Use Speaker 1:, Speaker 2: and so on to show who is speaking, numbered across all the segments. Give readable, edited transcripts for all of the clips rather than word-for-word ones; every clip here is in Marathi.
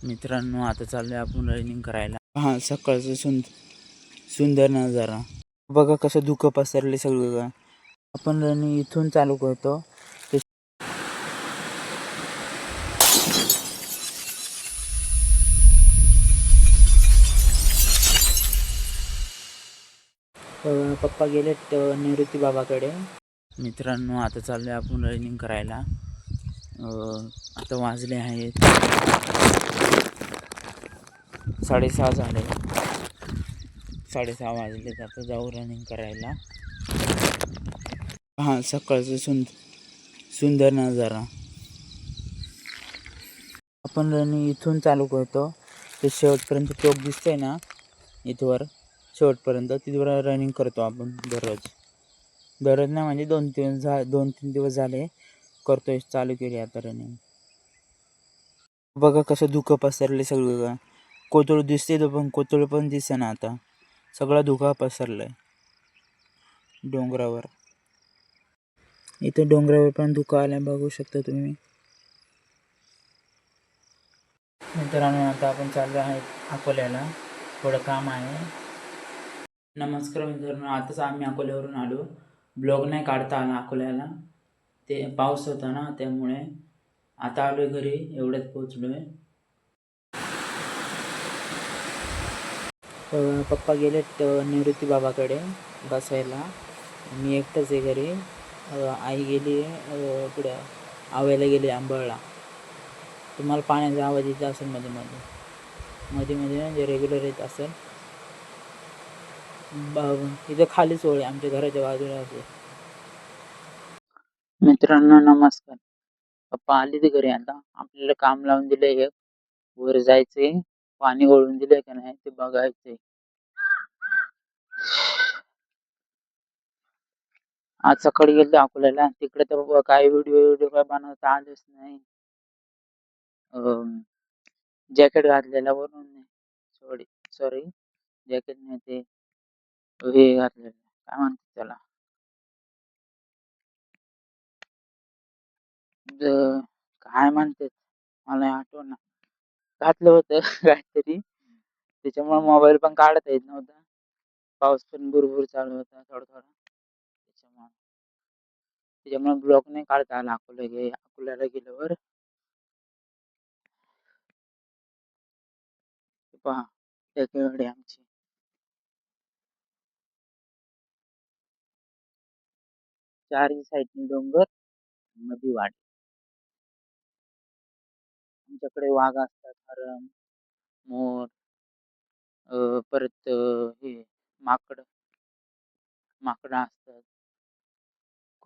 Speaker 1: मित्रांनो, आता चाललोय आपण रनिंग करायला. हा, सकाळचं सुंदर नजारा बघा, कसं धुकं पसरले सगळं. आपण रनिंग इथून चालू करतो. पप्पा गेलेत निवृत्ती बाबाकडे. मित्रांनो, आता चाललोय आपण रनिंग करायला. आता वाजले आहेत 6:30 झाले. 6:30 वाजलेत. आता जाऊ रनिंग करायला. हा, सकाळचं सुंदर नजारा. आपण रनिंग इथून चालू करतो. ते शेवटपर्यंत चौक दिसतंय ना, इथवर शेवटपर्यंत तिथवर रनिंग करतो आपण दररोज नाही, म्हणजे 2-3 दिवस झाले करतोय, चालू केली आता रनिंग. बघा, कसं धुकं पसरले सगळं. कोतळ दिसते तो, पण कोतळ पण दिसेना. आता सगळा धुका पसरलाय डोंगरावर. इथे डोंगरावर पण धुका आलाय, बघू शकता तुम्ही. मित्रांनो, आता आपण चाललो आहे अकोल्याला, थोडं काम आहे. नमस्कार मित्रांनो, आताच आम्ही अकोल्यावरून आलो. ब्लॉग नाही काढता आला अकोल्याला, ते पाऊस होता ना, त्यामुळे. आता आलोय घरी, एवढ्यात पोहोचलोय. पप्पा गेलेत निवृत्ती बाबाकडे बसायला. मी एकटाच आहे घरी. आई गेली इकडं आवायला गेली आंबळला. तुम्हाला पाण्याचा आवाज येत असेल मध्ये मध्ये म्हणजे रेग्युलर येत असेल. इथं खाली सोय आमच्या घराच्या बाजूला असेल. मित्रांनो, नमस्कार. पप्पा आले ते घरी. आता आपल्याला काम लावून दिलंय, वर जायचंय, पाणी ओढून दिलंय का नाही ते बघायचंय. आज सकाळी गेलो अकोल्याला. तिकडे तर काही व्हिडिओ काय बनवता आलेच नाही. जॅकेट घातलेला वरून नाही, सॉरी जॅकेट नाही, ते हे घातलेलं, काय म्हणतात त्याला, काय म्हणतात मला आठवना. घातलं होतं काहीतरी, त्याच्यामुळे मोबाईल पण काढता येत नव्हता. पाऊस पण भुरभुर चालू होता थोडा. त्याच्यामुळे ब्लॉग नाही काढता आला अकोल्याला गेल्यावर. पहा त्याकडे आमची चारही साईडनी डोंगर, मध्ये वाट. आमच्याकडे वाघ असतात, हरण, मोर, परत हे माकडं असतात.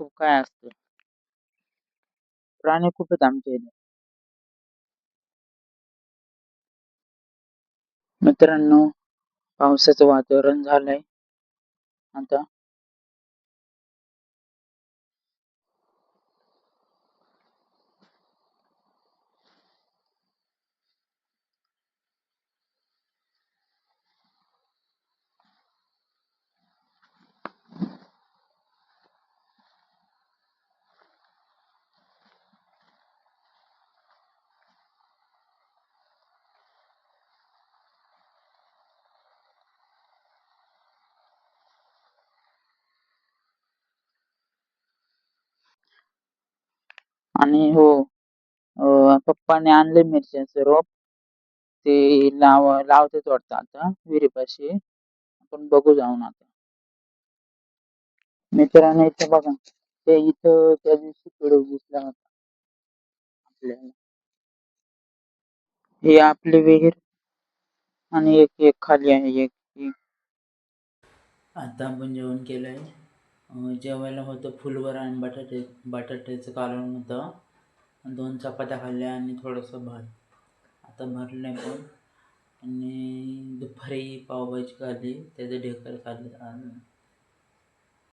Speaker 1: खूप काय असतं. प्राणी खूप आहेत आमच्या इथे. मित्रांनो, पावसाचं वातावरण झालंय आता. आणि हो, पप्पाने आणले मिरच्यांचं रोप. ते लावतेच वाटतं आता विहिरीपाशी. आपण बघू जाऊन आता. मित्रांनो, इथं बघा, ते इथं त्या दिवशी पिढू दिसला होता आपल्याला. हे आपली विहीर, आणि एक खाली आहे एक. आता आपण जेवण केलंय. जेवायला होतं फुलवर आणि बटाट्याचं कालवण होतं. 2 चपात्या खाल्ल्या आणि थोडंसं भात. आता भरलंय पण. आणि दुपारी पावभाजी खाल्ली, त्याचं ढेकर खाल्लं.